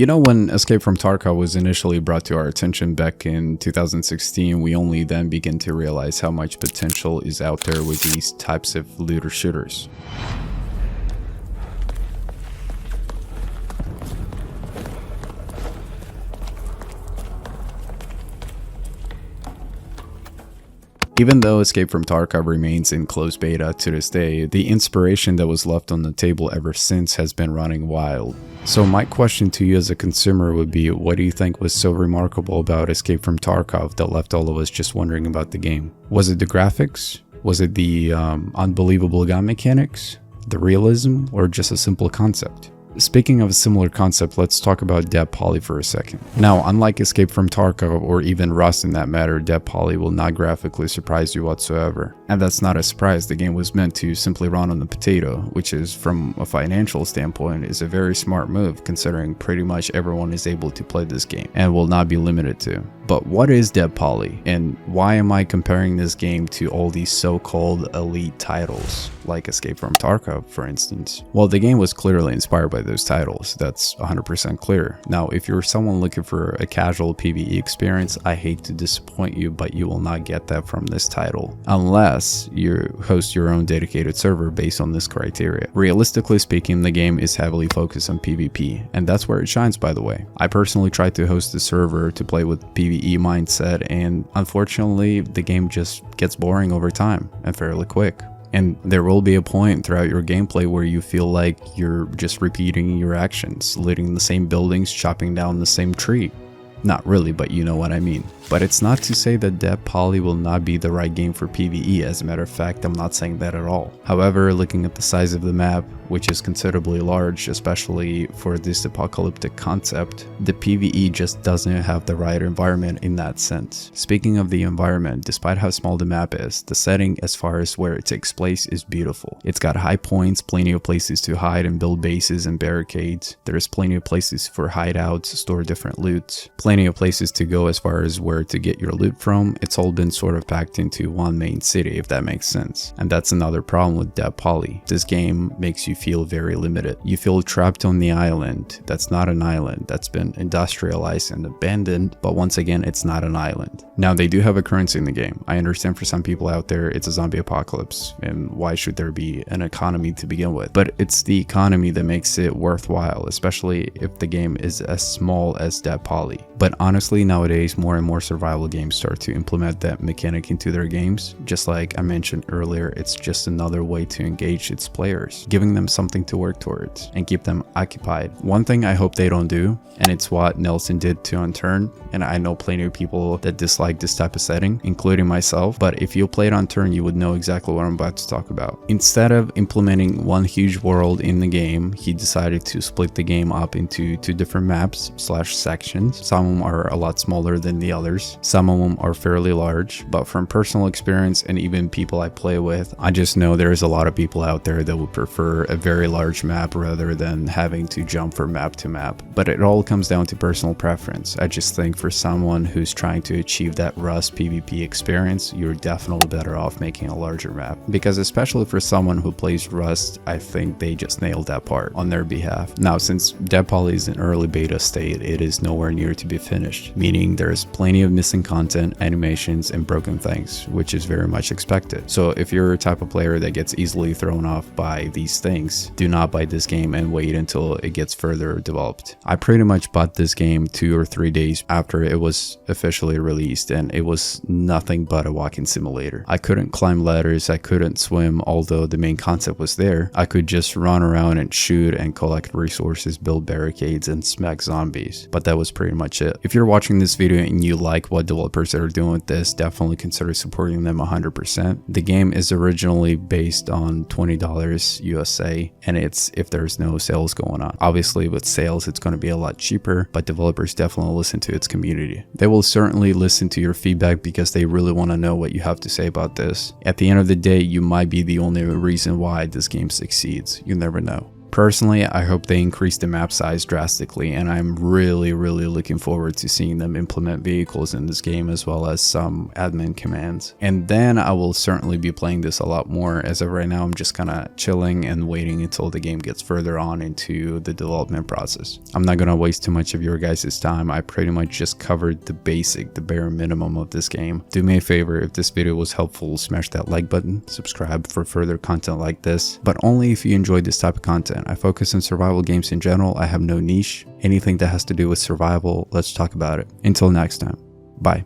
You know, when Escape from Tarkov was initially brought to our attention back in 2016, we only then begin to realize how much potential is out there with these types of looter shooters. Even though Escape from Tarkov remains in closed beta to this day, the inspiration that was left on the table ever since has been running wild. So my question to you as a consumer would be, what do you think was so remarkable about Escape from Tarkov that left all of us just wondering about the game? Was it the graphics? Was it the unbelievable gun mechanics? The realism? Or just a simple concept? Speaking of a similar concept, let's talk about Deadpoly for a second. Now, unlike Escape from Tarkov or even Rust in that matter, Deadpoly will not graphically surprise you whatsoever. And that's not a surprise. The game was meant to simply run on the potato, which is, from a financial standpoint, is a very smart move considering pretty much everyone is able to play this game and will not be limited to. But what is Deadpoly, and why am I comparing this game to all these so-called elite titles, like Escape from Tarkov, for instance? Well, the game was clearly inspired by those titles, that's 100% clear. Now, if you're someone looking for a casual PvE experience, I hate to disappoint you, but you will not get that from this title, unless you host your own dedicated server based on this criteria. Realistically speaking, the game is heavily focused on PvP, and that's where it shines, by the way. I personally tried to host a server to play with PvE mindset, and unfortunately the game just gets boring over time and fairly quick. And there will be a point throughout your gameplay where you feel like you're just repeating your actions, looting the same buildings, chopping down the same tree. Not really, but you know what I mean. But it's not to say that Deadpoly will not be the right game for PvE. As a matter of fact, I'm not saying that at all. However, looking at the size of the map, which is considerably large, especially for this apocalyptic concept, the PvE just doesn't have the right environment in that sense. Speaking of the environment, despite how small the map is, the setting as far as where it takes place is beautiful. It's got high points, plenty of places to hide and build bases and barricades. There's plenty of places for hideouts, store different loot, plenty of places to go as far as where to get your loot from. It's all been sort of packed into one main city, if that makes sense. And that's another problem with Deadpoly. This game makes you feel very limited. You feel trapped on the island. That's not an island. That's been industrialized and abandoned, but once again, it's not an island. Now, they do have a currency in the game. I understand for some people out there, it's a zombie apocalypse, and why should there be an economy to begin with? But it's the economy that makes it worthwhile, especially if the game is as small as Deadpoly. But honestly, nowadays, more and more survival games start to implement that mechanic into their games. Just like I mentioned earlier, it's just another way to engage its players, giving them something to work towards and keep them occupied. One thing I hope they don't do, and it's what Nelson did to Unturned, and I know plenty of people that dislike this type of setting, including myself, but if you played Unturned, you would know exactly what I'm about to talk about. Instead of implementing one huge world in the game, he decided to split the game up into two different maps / sections. Some of them are a lot smaller than the others. Some of them are fairly large, but from personal experience and even people I play with, I just know there's a lot of people out there that would prefer a very large map rather than having to jump from map to map. But it all comes down to personal preference. I just think for someone who's trying to achieve that Rust PvP experience, you're definitely better off making a larger map. Because especially for someone who plays Rust, I think they just nailed that part on their behalf. Now, since Deadpoly is in early beta state, it is nowhere near to be finished, meaning there's plenty of missing content, animations, and broken things, which is very much expected. So if you're a type of player that gets easily thrown off by these things, do not buy this game and wait until it gets further developed. I pretty much bought this game 2 or 3 days after it was officially released, and it was nothing but a walking simulator. I couldn't climb ladders, I couldn't swim, although the main concept was there. I could just run around and shoot and collect resources, build barricades, and smack zombies, but that was pretty much it. If you're watching this video and you like what developers are doing with this, definitely consider supporting them 100%. The game is originally based on $20 USA, and it's if there's no sales going on. Obviously with sales it's going to be a lot cheaper, but developers definitely listen to its community. They will certainly listen to your feedback because they really want to know what you have to say about this. At the end of the day, you might be the only reason why this game succeeds. You never know. Personally, I hope they increase the map size drastically, and I'm really looking forward to seeing them implement vehicles in this game as well as some admin commands. And then I will certainly be playing this a lot more. As of right now, I'm just kind of chilling and waiting until the game gets further on into the development process. I'm not going to waste too much of your guys' time. I pretty much just covered the bare minimum of this game. Do me a favor, if this video was helpful, smash that like button, subscribe for further content like this, but only if you enjoyed this type of content. I focus on survival games in general. I have no niche. Anything that has to do with survival, let's talk about it. Until next time, bye.